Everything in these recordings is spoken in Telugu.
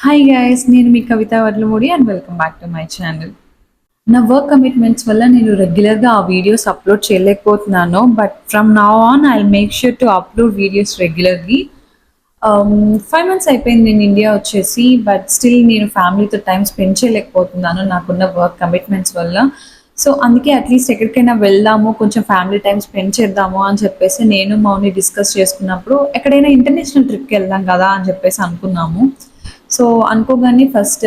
హాయ్ గైస్, నేను మీ Kavitha Vadlamudi and welcome back to my channel. నా వర్క్ కమిట్మెంట్స్ వల్ల నేను రెగ్యులర్గా ఆ వీడియోస్ అప్లోడ్ చేయలేకపోతున్నాను. But from now on I make sure to upload videos regularly. 5 months అయిపోయింది నేను ఇండియా వచ్చేసి, బట్ స్టిల్ నేను ఫ్యామిలీతో టైం స్పెండ్ చేయలేకపోతున్నాను నాకున్న వర్క్ కమిట్మెంట్స్ వల్ల. సో అందుకే అట్లీస్ట్ ఎక్కడికైనా వెళ్దాము, కొంచెం ఫ్యామిలీ టైం స్పెండ్ చేద్దాము అని చెప్పేసి నేను మౌని డిస్కస్ చేసుకున్నప్పుడు ఎక్కడైనా ఇంటర్నేషనల్ ట్రిప్కి వెళ్దాం కదా అని చెప్పేసి అనుకున్నాము. సో అనుకోగానే ఫస్ట్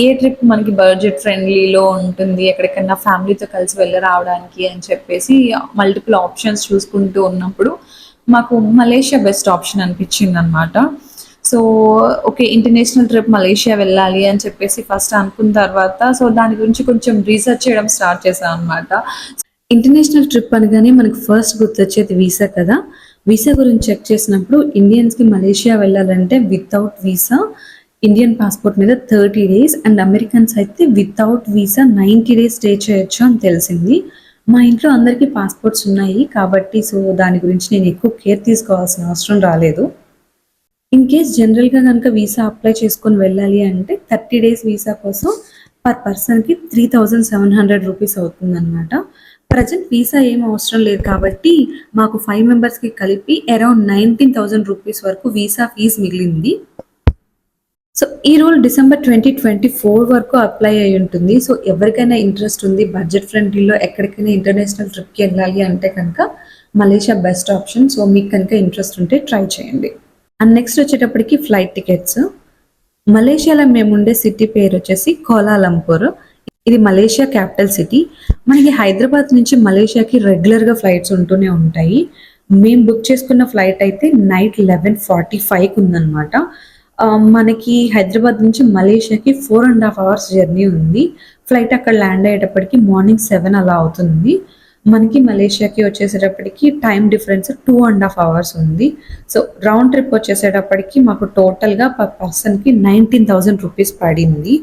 ఏ ట్రిప్ మనకి బడ్జెట్ ఫ్రెండ్లీలో ఉంటుంది, ఎక్కడికన్నా ఫ్యామిలీతో కలిసి వెళ్ళి రావడానికి అని చెప్పేసి మల్టిపుల్ ఆప్షన్స్ చూసుకుంటూ ఉన్నప్పుడు మాకు మలేషియా బెస్ట్ ఆప్షన్ అనిపించింది అనమాట. So okay, international trip Malaysia వెళ్ళాలి అని చెప్పేసి ఫస్ట్ అనుకున్న తర్వాత సో దాని గురించి కొంచెం రీసెర్చ్ చేయడం స్టార్ట్ చేశాను అనమాట. ఇంటర్నేషనల్ ట్రిప్ అనగానే మనకు ఫస్ట్ గుర్తొచ్చేది వీసా కదా. వీసా గురించి చెక్ చేసినప్పుడు ఇండియన్స్కి మలేషియా వెళ్ళాలంటే వితౌట్ వీసా ఇండియన్ పాస్పోర్ట్ మీద 30 days అండ్ అమెరికన్స్ అయితే వితౌట్ వీసా 90 days స్టే చేయొచ్చు అని తెలిసింది. మా ఇంట్లో అందరికీ పాస్పోర్ట్స్ ఉన్నాయి కాబట్టి సో దాని గురించి నేను ఎక్కువ కేర్ తీసుకోవాల్సిన అవసరం రాలేదు. ఇన్ కేస్ జనరల్గా కనుక వీసా అప్లై చేసుకొని వెళ్ళాలి అంటే 30 days వీసా కోసం పర్ పర్సన్కి 3,700 రూపీస్ అవుతుందన్నమాట. ప్రజెంట్ వీసా ఏం అవసరం లేదు కాబట్టి మాకు 5 మెంబర్స్కి కలిపి అరౌండ్ 19,000 రూపీస్ వరకు వీసా ఫీజు మిగిలింది. సో ఈ రూల్ డిసెంబర్ 2024 వరకు అప్లై అయి ఉంటుంది. సో ఎవరికైనా ఇంట్రెస్ట్ ఉంది బడ్జెట్ ఫ్రెండ్లీలో ఎక్కడికైనా ఇంటర్నేషనల్ ట్రిప్కి వెళ్ళాలి అంటే కనుక మలేషియా బెస్ట్ ఆప్షన్. సో మీకు కనుక ఇంట్రెస్ట్ ఉంటే ట్రై చేయండి. అండ్ నెక్స్ట్ వచ్చేటప్పటికి ఫ్లైట్ టికెట్స్. మలేషియాలో మేము ఉండే సిటీ పేరు వచ్చేసి కోలాలంపూర్. ఇది మలేషియా క్యాపిటల్ సిటీ. మనకి హైదరాబాద్ నుంచి మలేషియాకి రెగ్యులర్గా ఫ్లైట్స్ ఉంటూనే ఉంటాయి. మేము బుక్ చేసుకున్న ఫ్లైట్ అయితే నైట్ 11:45కి ఉందన్నమాట. మనకి హైదరాబాద్ నుంచి మలేషియాకి 4.5 hours జర్నీ ఉంది. ఫ్లైట్ అక్కడ ల్యాండ్ అయ్యేటప్పటికి మార్నింగ్ 7 అలా అవుతుంది. మనకి మలేషియాకి వచ్చేసేటప్పటికి టైం డిఫరెన్స్ 2.5 hours ఉంది. సో రౌండ్ ట్రిప్ వచ్చేసేటప్పటికి మాకు టోటల్గా పర్ పర్సన్కి 19,000 రూపీస్ పడింది.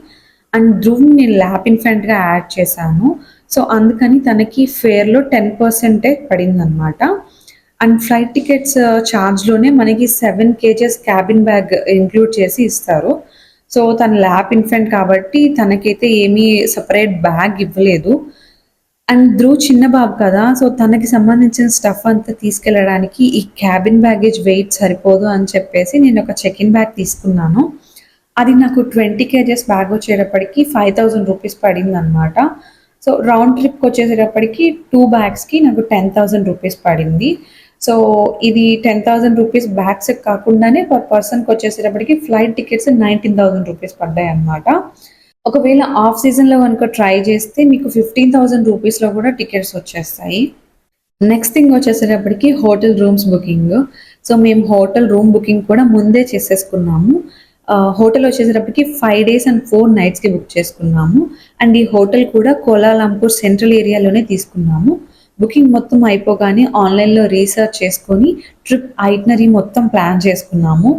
అండ్ ధ్రువ్ నేను ల్యాప్ ఇన్ఫెంట్గా యాడ్ చేశాను. సో అందుకని తనకి ఫేర్లో 10% పడింది అనమాట. అండ్ ఫ్లైట్ టికెట్స్ ఛార్జ్లోనే మనకి 7 kgs క్యాబిన్ బ్యాగ్ ఇంక్లూడ్ చేసి ఇస్తారు. సో తన ల్యాప్ ఇన్ఫెంట్ కాబట్టి తనకైతే ఏమీ సపరేట్ బ్యాగ్ ఇవ్వలేదు. అండ్ ధ్రువ్ చిన్న బాబు కదా, సో తనకి సంబంధించిన స్టఫ్ అంతా తీసుకెళ్ళడానికి ఈ క్యాబిన్ బ్యాగేజ్ వెయిట్ సరిపోదు అని చెప్పేసి నేను ఒక చెక్-ఇన్ బ్యాగ్ తీసుకున్నాను. అది నాకు 20 kgs బ్యాగ్ వచ్చేటప్పటికి 5,000 రూపీస్ పడింది అనమాట. సో రౌండ్ ట్రిప్కి వచ్చేసేటప్పటికి 2 బ్యాగ్స్కి నాకు 10,000 రూపీస్ పడింది. సో ఇది 10,000 రూపీస్ బ్యాగ్స్ కాకుండానే పర్ పర్సన్కి వచ్చేసేటప్పటికి ఫ్లైట్ టికెట్స్ 19,000 రూపీస్ పడ్డాయి అనమాట. ఒకవేళ ఆఫ్ సీజన్లో కనుక ట్రై చేస్తే మీకు 15,000 రూపీస్లో కూడా టికెట్స్ వచ్చేస్తాయి. నెక్స్ట్ థింగ్ వచ్చేసేటప్పటికి హోటల్ రూమ్స్ బుకింగ్. సో మేము హోటల్ రూమ్ బుకింగ్ కూడా ముందే చేసేసుకున్నాము. హోటల్ వచ్చేసేటప్పటికి 5 days అండ్ 4 nights బుక్ చేసుకున్నాము. అండ్ ఈ హోటల్ కూడా కోలాలంపూర్ సెంట్రల్ ఏరియాలోనే తీసుకున్నాము. బుకింగ్ మొత్తం అయిపోగానే ఆన్లైన్లో రీసెర్చ్ చేసుకొని ట్రిప్ ఐటనరీ మొత్తం ప్లాన్ చేసుకున్నాము.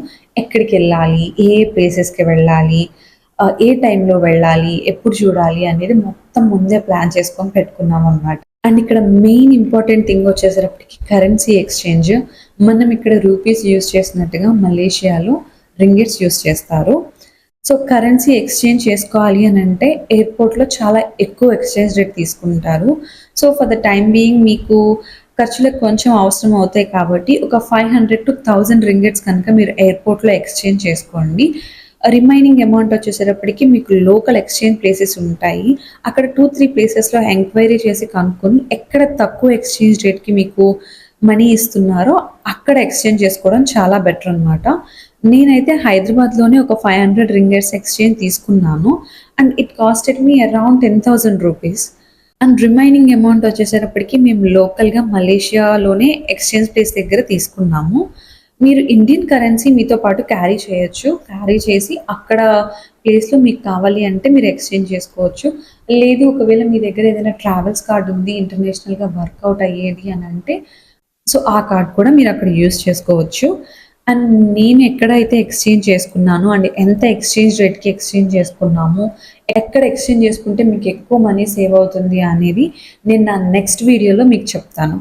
ఎక్కడికి వెళ్ళాలి, ఏ ప్లేసెస్కి వెళ్ళాలి, ఏ టైంలో వెళ్ళాలి, ఎప్పుడు చూడాలి అనేది మొత్తం ముందే ప్లాన్ చేసుకొని పెట్టుకున్నాం అనమాట. అండ్ ఇక్కడ మెయిన్ ఇంపార్టెంట్ థింగ్ వచ్చేసరికి కరెన్సీ ఎక్స్చేంజ్. మనం ఇక్కడ రూపీస్ యూస్ చేసినట్టుగా మలేషియాలో రింగిట్స్ యూస్ చేస్తారు. సో కరెన్సీ ఎక్స్చేంజ్ చేసుకోవాలి అని అంటే ఎయిర్పోర్ట్లో చాలా ఎక్కువ ఎక్స్చేంజ్ రేట్ తీసుకుంటారు. So for the time being మీకు ఖర్చులకు కొంచెం అవసరం అవుతాయి కాబట్టి ఒక 500 to 1,000 రింగిట్స్ కనుక మీరు ఎయిర్పోర్ట్లో ఎక్స్చేంజ్ చేసుకోండి. రిమైనింగ్ అమౌంట్ వచ్చేసేటప్పటికి మీకు లోకల్ ఎక్స్చేంజ్ ప్లేసెస్ ఉంటాయి. అక్కడ 2-3 ప్లేసెస్లో ఎంక్వైరీ చేసి కనుక్కొని ఎక్కడ తక్కువ ఎక్స్చేంజ్ రేట్కి మీకు మనీ ఇస్తున్నారో అక్కడ ఎక్స్చేంజ్ చేసుకోవడం చాలా బెటర్ అనమాట. నేనైతే హైదరాబాద్లోనే ఒక 500 రింగిట్స్ ఎక్స్చేంజ్ తీసుకున్నాను. And it costed me around 10,000 rupees. And remaining amount వచ్చేసేటప్పటికి మేము లోకల్గా మలేషియాలోనే ఎక్స్చేంజ్ ప్లేస్ దగ్గర తీసుకున్నాము. మీరు ఇండియన్ కరెన్సీ మీతో పాటు క్యారీ చేయొచ్చు. క్యారీ చేసి అక్కడ ప్లేస్లో మీకు కావాలి అంటే మీరు ఎక్స్చేంజ్ చేసుకోవచ్చు. లేదు ఒకవేళ మీ దగ్గర ఏదైనా ట్రావెల్స్ కార్డ్ ఉంది ఇంటర్నేషనల్గా వర్కౌట్ అయ్యేది అని అంటే సో ఆ కార్డ్ కూడా మీరు అక్కడ యూస్ చేసుకోవచ్చు. అండ్ నేను ఎక్కడైతే ఎక్స్చేంజ్ చేసుకున్నాను అండ్ ఎంత ఎక్స్చేంజ్ రేట్కి ఎక్స్చేంజ్ చేసుకున్నాము, ఎక్కడ ఎక్స్చేంజ్ చేసుకుంటే మీకు ఎక్కువ మనీ సేవ్ అవుతుంది అనేది నేను నా నెక్స్ట్ వీడియోలో మీకు చెప్తాను.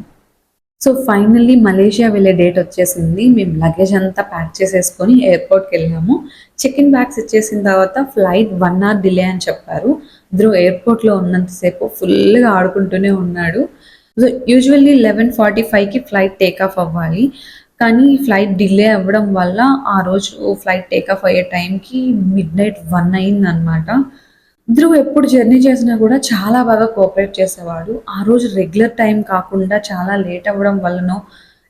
సో ఫైనల్లీ మలేషియా వెళ్ళే డేట్ వచ్చేసింది. మేము లగేజ్ అంతా ప్యాక్ చేసేసుకొని ఎయిర్‌పోర్ట్‌కి వెళ్ళాము. చెక్ ఇన్ బ్యాగ్స్ ఇచ్చేసిన తర్వాత ఫ్లైట్ 1 అవర్ డిలే అని చెప్పారు. ధ్రువ్ ఎయిర్‌పోర్ట్‌లో ఉన్నంత సేపు ఫుల్‌గా ఆడుకుంటూనే ఉన్నాడు. సో యూజువల్లీ 11:45కి ఫ్లైట్ టేక్ ఆఫ్ అవ్వాలి. కానీ ఫ్లైట్ డిలే అవ్వడం వల్ల ఆ రోజు ఫ్లైట్ టేక్ ఆఫ్ అయ్యే టైంకి మిడ్‌నైట్ 1 అయిందనమాట. ధ్రువ్ ఎప్పుడు జర్నీ చేసినా కూడా చాలా బాగా కోఆపరేట్ చేసేవాడు. ఆ రోజు రెగ్యులర్ టైం కాకుండా చాలా లేట్ అవ్వడం వల్లనో,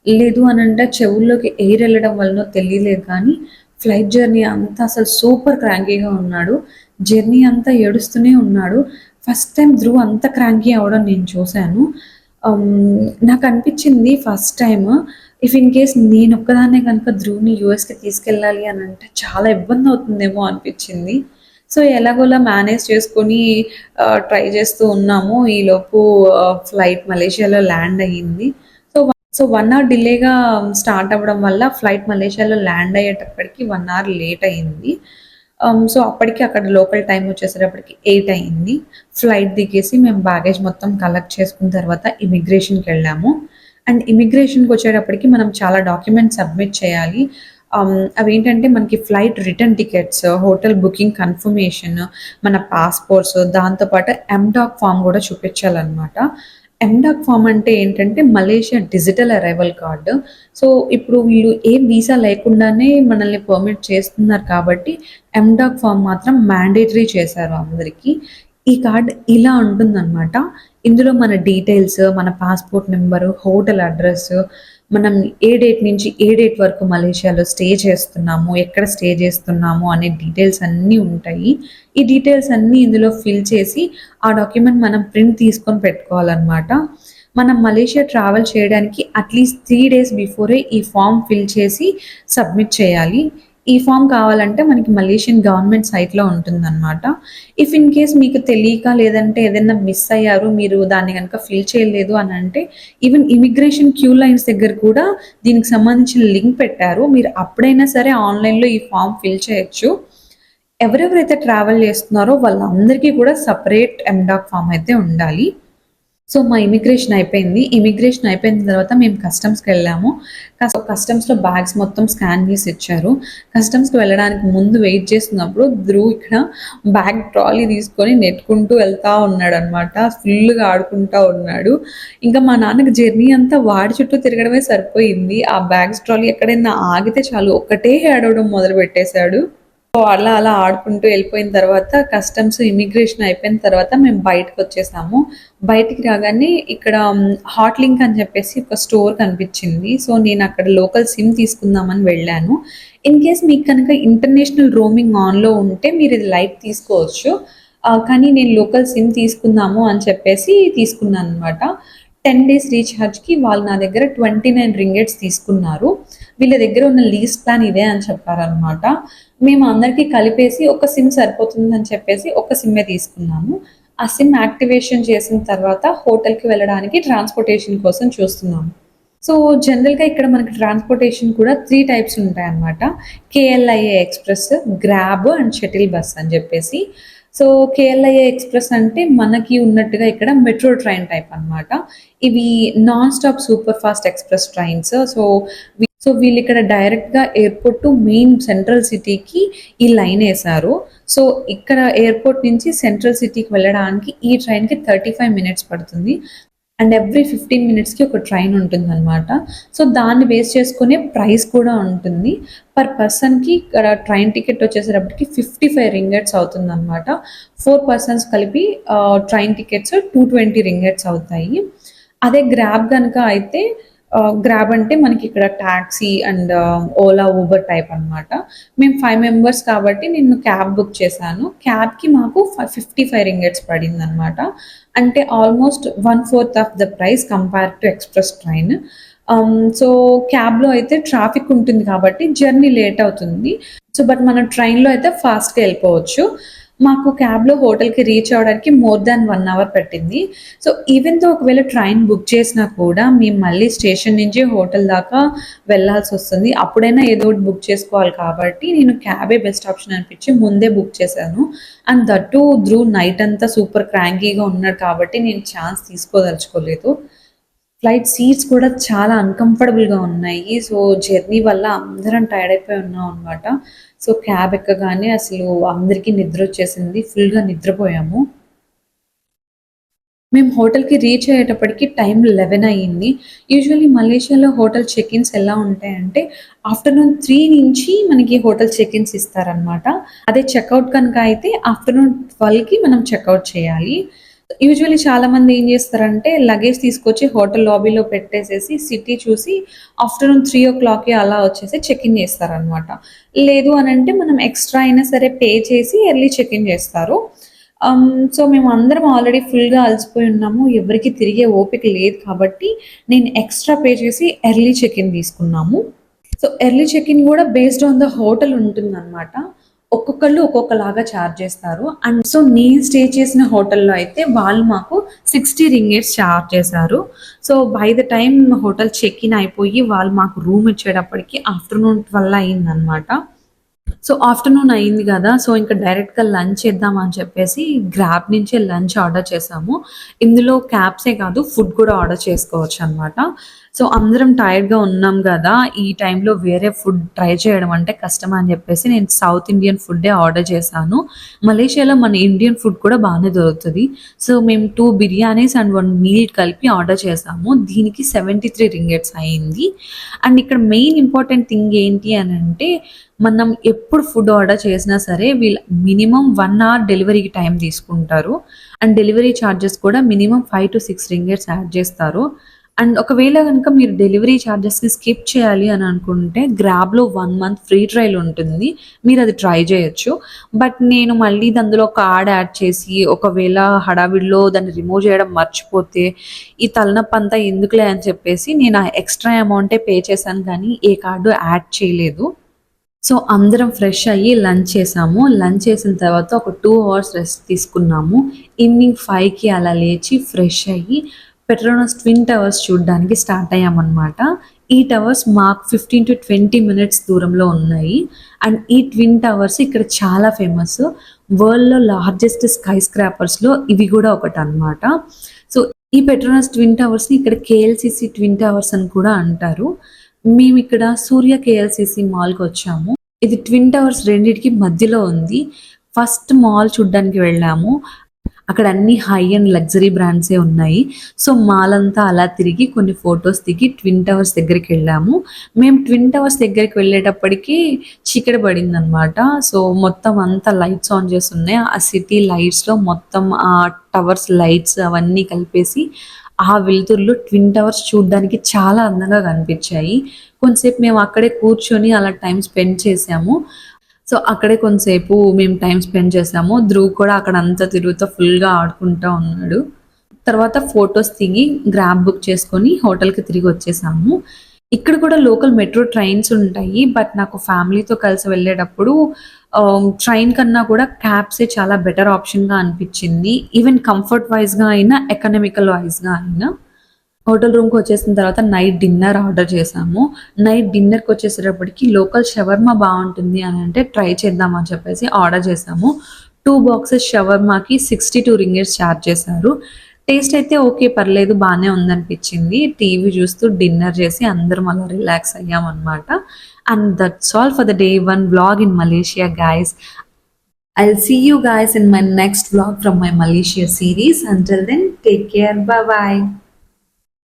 లేదు అనంటే చెవుల్లోకి ఎయిర్ ఎళ్ళడం వల్లనో తెలియలేదు కానీ, ఫ్లైట్ జర్నీ అంతా అసలు సూపర్ క్రాంకీగా ఉన్నాడు. జర్నీ అంతా ఏడుస్తూనే ఉన్నాడు. ఫస్ట్ టైమ్ ధ్రువ్ అంత క్రాంకీ అవ్వడం నేను చూసాను. నాకనిపించింది first time if in case నేనొక్కదాన్నే గనుక ధ్రువ్‌ని యూఎస్‌కి తీసుకెళ్ళాలి అనంటే చాలా ఇబ్బందవుతుందేమో అనిపించింది. సో, ఎలాగోలా మేనేజ్ చేసుకొని ట్రై చేస్తూ ఉన్నాము. ఈలోపు ఫ్లైట్ మలేషియాలో ల్యాండ్ అయ్యింది. సో, 1 అవర్ డిలేగా స్టార్ట్ అవ్వడం వల్ల ఫ్లైట్ మలేషియాలో ల్యాండ్ అయ్యేటప్పటికి 1 అవర్ లేట్ అయింది. సో, అప్పటికి అక్కడ లోకల్ టైమ్ వచ్చేసేటప్పటికి 8 అయింది. ఫ్లైట్ దిగేసి మేము బ్యాగేజ్ మొత్తం కలెక్ట్ చేసుకున్న తర్వాత ఇమిగ్రేషన్‌కెళ్ళాము. అండ్ ఇమిగ్రేషన్‌కొచ్చేటప్పటికి మనం చాలా డాక్యుమెంట్స్ సబ్మిట్ చేయాలి. అవేంటంటే మనకి flight return tickets, hotel booking confirmation, మన పాస్‌పోర్ట్స్ దాంతో పాటు ఎండాక్ ఫార్మ్ గూడా చూపించాలనమాట. ఎండాక్ ఫార్మ్ అంటే ఏంటంటే Malaysia digital arrival card. So, ఇప్పుడు వీళ్ళు ఏ వీసా లేకుండానే మనల్ని పర్మిట్ చేస్తున్నారు కాబట్టి ఎండాక్ ఫార్మ్ మాత్రం మ్యాండేటరీ చేశారు అందరికి. ఈ కార్డ్ ఇలా ఉంటుందనమాట. ఇందులో మన డీటెయిల్స్, మన పాస్‌పోర్ట్ నంబరు, హోటల్ అడ్రెస్, మనం ఏ డేట్ నుంచి ఏ డేట్ వరకు మలేషియాలో స్టే చేస్తున్నాము, ఎక్కడ స్టే చేస్తున్నాము అనే డీటెయిల్స్ అన్నీ ఉంటాయి. ఈ డీటెయిల్స్ అన్నీ ఇందులో ఫిల్ చేసి, ఆ డాక్యుమెంట్ మనం ప్రింట్ తీసుకొని పెట్టుకోవాలనమాట. మనం మలేషియా ట్రావెల్ చేయడానికి అట్‌లీస్ట్ 3 డేస్ బిఫోరే ఈ ఫార్మ్ ఫిల్ చేసి సబ్మిట్ చేయాలి. ఈ ఫార్మ్ కావాలంటే మనకి మలేషియన్ గవర్నమెంట్ సైట్‌లో ఉంటుందనమాట. ఇఫ్ ఇన్ కేస్ మీకు తెలియక లేదంటే ఏదైనా మిస్ అయ్యారు, మీరు దాన్ని గనుక ఫిల్ చేయలేదు అనంటే ఈవెన్ ఇమిగ్రేషన్ క్యూ లైన్స్ దగ్గర కూడా దీనికి సంబంధించిన లింక్ పెట్టారు. మీరు అప్పుడైనా సరే ఆన్‌లైన్‌లో ఈ ఫార్మ్ ఫిల్ చేయొచ్చు. ఎవరెవరైతే ట్రావెల్ చేస్తున్నారో వాళ్ళందరికీ కూడా సెపరేట్ ఎండాక్ ఫార్మ్ అయితే ఉండాలి. సో, మా ఇమిగ్రేషన్ అయిపోయింది. ఇమిగ్రేషన్ అయిపోయిన తర్వాత మేము కస్టమ్స్‌కెళ్ళాము. కస్టమ్స్‌లో బ్యాగ్స్ మొత్తం స్కాన్ చేసి ఇచ్చారు. కస్టమ్స్‌కి వెళ్ళడానికి ముందు వెయిట్ చేస్తున్నప్పుడు ధ్రువ్ ఇక్కడ బ్యాగ్ ట్రాలీ తీసుకొని నెట్టుకుంటూ వెళ్తా ఉన్నాడనమాట. ఫుల్‌గా ఆడుకుంటా ఉన్నాడు. ఇంకా మా నాన్నకి జర్నీ అంతా వాడి చుట్టూ తిరగడమే సరిపోయింది. ఆ బ్యాగ్స్ ట్రాలీ ఎక్కడైనా ఆగితే చాలు ఒకటే ఏడవడం మొదలుపెట్టేశాడు. సో, అలా అలా ఆడుకుంటూ వెళ్ళిపోయిన తర్వాత కస్టమ్స్, ఇమిగ్రేషన్ అయిపోయిన తర్వాత మేము బయటకొచ్చేసాము. బయటికి రాగానే ఇక్కడ హాట్ లింక్ అని చెప్పేసి ఒక స్టోర్ కనిపించింది. సో, నేనక్కడ లోకల్ సిమ్ తీసుకుందామని వెళ్ళాను. ఇన్ కేస్ మీకు కనుక ఇంటర్నేషనల్ రోమింగ్ ఆన్‌లో ఉంటే మీరిది లైట్ తీసుకోవచ్చు. కానీ నేను లోకల్ సిమ్ తీసుకుందాము అని చెప్పేసి తీసుకున్నాననమాట. 10 డేస్ రీచార్జ్‌కి వాళ్ళు నా దగ్గర 29 రింగిట్స్ తీసుకున్నారు. వీళ్ళ దగ్గర ఉన్న లీజ్ ప్లాన్ ఇదే అని చెప్పారనమాట. మేము అందరికీ కలిపేసి ఒక సిమ్ సరిపోతుందని చెప్పేసి ఒక సిమ్మే తీసుకున్నాము. ఆ సిమ్ యాక్టివేషన్ చేసిన తర్వాత హోటల్‌కి వెళ్ళడానికి ట్రాన్స్‌పోర్టేషన్ కోసం చూస్తున్నాము. సో, జనరల్‌గా ఇక్కడ మనకి ట్రాన్స్‌పోర్టేషన్ కూడా 3 టైప్స్ ఉంటాయన్నమాట. KLIA express, grab and shuttle bus అని చెప్పేసి. సో, కేఎల్ఐఏ ఎక్స్‌ప్రెస్ అంటే మనకి ఉన్నట్టుగా ఇక్కడ మెట్రో ట్రైన్ టైప్ అన్నమాట. ఇవి non stop super fast express trains. So, వీళ్ళిక్కడ డైరెక్ట్‌గా ఎయిర్‌పోర్ట్ టు మెయిన్ సెంట్రల్ సిటీకి ఈ లైనేశారు. సో, ఇక్కడ ఎయిర్‌పోర్ట్ నుంచి సెంట్రల్ సిటీకి వెళ్ళడానికి ఈ ట్రైన్‌కి 35 మినిట్స్ పడుతుంది. అండ్ ఎవ్రీ 15 మినిట్స్‌కి ఒక ట్రైన్ ఉంటుందనమాట. సో, దాన్ని బేస్ చేసుకునే ప్రైస్ కూడా ఉంటుంది. పర్ పర్సన్‌కి ఇక్కడ ట్రైన్ టికెట్ వచ్చేసేటప్పటికి 55 రింగిట్స్ అవుతుందనమాట. 4 పర్సన్స్ కలిపి ట్రైన్ టికెట్స్ 220 రింగిట్స్ అవుతాయి. అదే గ్రాబ్ గనక అయితే గ్రాబ్ అంటే మనకిక్కడ taxi and Ola, Uber type అనమాట. మేము 5 మెంబర్స్ కాబట్టి నేను క్యాబ్ బుక్ చేశాను. క్యాబ్‌కి మాకు 55 రింగిట్స్ పడిందనమాట. అంటే almost 1/4 of the price compared to express train. So, క్యాబ్‌లో అయితే ట్రాఫిక్ ఉంటుంది కాబట్టి జర్నీ లేట్ అవుతుంది. సో, బట్ మనం ట్రైన్‌లో అయితే ఫాస్ట్‌గా ఎళ్ళిపోవచ్చు. మాకు క్యాబ్‌లో హోటల్‌కి రీచ్ అవ్వడానికి మోర్ దాన్ 1 అవర్ పట్టింది. సో, ఈవెన్ దో ఒకవేళ ట్రైన్ బుక్ చేసినా కూడా మేము మళ్ళీ స్టేషన్ నుంచి హోటల్ దాకా వెళ్ళాల్సొస్తుంది. అప్పుడైనా ఏదో ఒకటి బుక్ చేసుకోవాలి కాబట్టి నేను క్యాబే బెస్ట్ ఆప్షన్ అనిపించి ముందే బుక్ చేశాను. And that two Dhruv night అంతా సూపర్ క్రాంకీగా ఉన్నాడు కాబట్టి నేను ఛాన్స్ తీసుకోదలుచుకోలేదు. ఫ్లైట్ సీట్స్ కూడా చాలా అన్‌కంఫర్టబుల్‌గా ఉన్నాయి. సో, జర్నీ వల్ల అందరం టైర్డ్ అయిపోయి ఉన్నాం అనమాట. సో, క్యాబ్ ఎక్కగానే అసలు అందరికీ నిద్రొచ్చేసింది. ఫుల్‌గా నిద్రపోయాము. మేము హోటల్‌కి రీచ్ అయ్యేటప్పటికి టైం 11 అయింది. యూజువల్లీ మలేషియాలో హోటల్ చెక్ ఇన్స్ ఎలా ఉంటాయంటే, ఆఫ్టర్‌నూన్ 3 నుంచి మనకి హోటల్ చెక్ ఇన్స్ ఇస్తారనమాట. అదే చెకౌట్ కనుక అయితే ఆఫ్టర్‌నూన్ 12కి మనం చెకౌట్ చేయాలి. యూజువల్లీ చాలామంది ఏం చేస్తారంటే, లగేజ్ తీసుకొచ్చి హోటల్ లాబీలో పెట్టేసేసి సిటీ చూసి ఆఫ్టర్‌నూన్ 3:00కి అలా వచ్చేసి చెక్ ఇన్ చేస్తారనమాట. లేదు అనంటే మనం ఎక్స్‌ట్రా అయినా సరే పే చేసి ఎర్లీ చెక్ ఇన్ చేస్తారు. సో, మేమందరం ఆల్రెడీ ఫుల్‌గా అలసిపోయి ఉన్నాము. ఎవరికీ తిరిగే ఓపిక లేదు కాబట్టి, నేను ఎక్స్‌ట్రా పే చేసి ఎర్లీ చెక్ ఇన్ తీసుకున్నాము. సో, ఎర్లీ చెక్ ఇన్ గూడా బేస్డ్ ఆన్ ద హోటల్ ఉంటుందనమాట. ఒక్కొక్కళ్ళు ఒక్కొక్కలాగా చార్జ్ చేస్తారు. అండ్ సో, నేను స్టే చేసిన హోటల్‌లో అయితే వాళ్ళు మాకు 60 రింగిట్స్ చార్జ్ చేశారు. So, by the time hotel check in అయిపోయి వాళ్ళు మాకు రూమ్ ఇచ్చేటప్పటికి ఆఫ్టర్‌నూన్ 12 అయిందనమాట. సో, ఆఫ్టర్‌నూన్ అయింది గదా! సో, ఇంక డైరెక్ట్‌గా లంచ్ చేద్దాం అని చెప్పేసి గ్రాబ్ నుంచే లంచ్ ఆర్డర్ చేశాము. ఇందులో క్యాబ్సే కాదు ఫుడ్ కూడా ఆర్డర్ చేసుకోవచ్చనమాట. సో, అందరం టైర్డ్‌గా ఉన్నాం గదా! ఈ టైంలో వేరే ఫుడ్ ట్రై చేయడం అంటే కష్టం అని చెప్పేసి నేను సౌత్ ఇండియన్ ఫుడ్డే ఆర్డర్ చేశాను. మలేషియాలో మన ఇండియన్ ఫుడ్ కూడా బానే దొరుకుతది. సో, మేము 2 బిర్యానీస్ అండ్ 1 మీల్ కలిపి ఆర్డర్ చేశాము. దీనికి 73 రింగిట్స్ అయింది. అండ్ ఇక్కడ మెయిన్ ఇంపార్టెంట్ థింగ్ ఏంటి అనంటే మనం ఎప్పుడు ఫుడ్ ఆర్డర్ చేసినా సరే వీళ్ళు మినిమమ్ 1 అవర్ డెలివరీకి టైం తీసుకుంటారు. అండ్ డెలివరీ చార్జెస్ కూడా మినిమమ్ 5-6 రింగిట్స్ యాడ్ చేస్తారు. అండ్ ఒకవేళ గనుక మీరు డెలివరీ చార్జెస్‌ని స్కిప్ చేయాలి అని అనుకుంటే గ్రాబ్‌లో 1 మంత్ ఫ్రీ ట్రయల్ ఉంటుంది. మీరది ట్రై చేయొచ్చు. బట్ నేను మళ్ళీ అందులో కార్డ్ యాడ్ చేసి ఒకవేళ హడావిడిలో దాన్ని రిమూవ్ చేయడం మర్చిపోతే ఈ తలనొప్పంతా ఎందుకులే అని చెప్పేసి నేను ఆ ఎక్స్‌ట్రా అమౌంటే పే చేశాను కానీ ఏ కార్డు యాడ్ చేయలేదు. సో, అందరం ఫ్రెష్ అయ్యి లంచ్ చేసాము. లంచ్ చేసిన తర్వాత ఒక 2 అవర్స్ రెస్ట్ తీసుకున్నాము. ఈవినింగ్ 5కి అలా లేచి ఫ్రెష్ అయ్యి పెట్రోనస్ ట్విన్ టవర్స్ చూడ్డానికి స్టార్ట్ అయ్యామనమాట. ఈ టవర్స్ మాకు 15-20 మినిట్స్ దూరంలో ఉన్నాయి. అండ్ ఈ ట్విన్ టవర్స్ ఇక్కడ చాలా ఫేమస్. వరల్డ్‌లో లార్జెస్ట్ స్కై స్క్రాపర్స్‌లో ఇవి గూడా ఒకటనమాట. సో, ఈ పెట్రోనస్ ట్విన్ టవర్స్‌ని ఇక్కడ కేఎల్‌సీసీ ట్విన్ టవర్స్ అని కూడా అంటారు. మేమిక్కడ సూర్య కేఎల్‌సీసీ మాల్‌కొచ్చాము. ఇది ట్విన్ టవర్స్ రెండిటికి మధ్యలో ఉంది. ఫస్ట్ మాల్ చూడ్డానికి వెళ్ళాము. అక్కడ అన్నీ హై అండ్ లగ్జరీ బ్రాండ్సే ఉన్నాయి. సో, మాల్ అంతా అలా తిరిగి కొన్ని ఫోటోస్ దిగి ట్విన్ టవర్స్ దగ్గరికెళ్ళాము. మేము ట్విన్ టవర్స్ దగ్గరికి వెళ్ళేటప్పటికి చీకటి పడిందనమాట. సో, మొత్తం అంతా లైట్స్ ఆన్ చేసున్నాయి. ఆ సిటీ లైట్స్‌లో మొత్తం ఆ టవర్స్ లైట్స్ అవన్నీ కలిపేసి ఆ వెలుతురులో ట్విన్ టవర్స్ చూడ్డానికి చాలా అందంగా కనిపించాయి. కొంతసేపు మేము అక్కడే కూర్చొని అలా టైమ్ స్పెండ్ చేశాము. సో, అక్కడే కొంతసేపు మేము టైమ్ స్పెండ్ చేశాము. ధ్రువ్ కూడా అక్కడంతా తిరుగుతా ఫుల్‌గా ఆడుకుంటా ఉన్నాడు. తర్వాత ఫోటోస్ దిగి గ్రాబ్ బుక్ చేసుకొని హోటల్‌కి తిరిగొచ్చేసాము. ఇక్కడ కూడా లోకల్ మెట్రో ట్రైన్స్ ఉంటాయి. బట్ నాకు ఫ్యామిలీతో కలిసి వెళ్ళేటప్పుడు ట్రైన్ కన్నా కూడా క్యాబ్సే చాలా బెటర్ ఆప్షన్‌గా అనిపిచ్చింది. ఈవెన్ కంఫర్ట్ వైస్‌గా అయినా, ఎకనామికల్ వైస్‌గా అయినా. హోటల్ రూమ్‌కొచ్చేసిన తర్వాత నైట్ డిన్నర్ ఆర్డర్ చేశాము. నైట్ డిన్నర్‌కొచ్చేసేటప్పటికి లోకల్ షవర్మా బావుంటుంది అనంటే ట్రై చేద్దాం అని చెప్పేసి ఆర్డర్ చేశాము. 2 బాక్సెస్ షవర్మాకి 62 రింగిట్స్ చార్జ్ చేశారు. టేస్ట్ అయితే ఓకే. పర్లేదు బానే ఉందనిపిచ్చింది. టీవీ చూస్తూ డిన్నర్ చేసి అందరం అలా రిలాక్స్ అయ్యామనమాట. And that's all for the day 1 vlog in Malaysia guys. I'll see you guys in my next vlog from my Malaysia series. Until then, take care. Bye bye.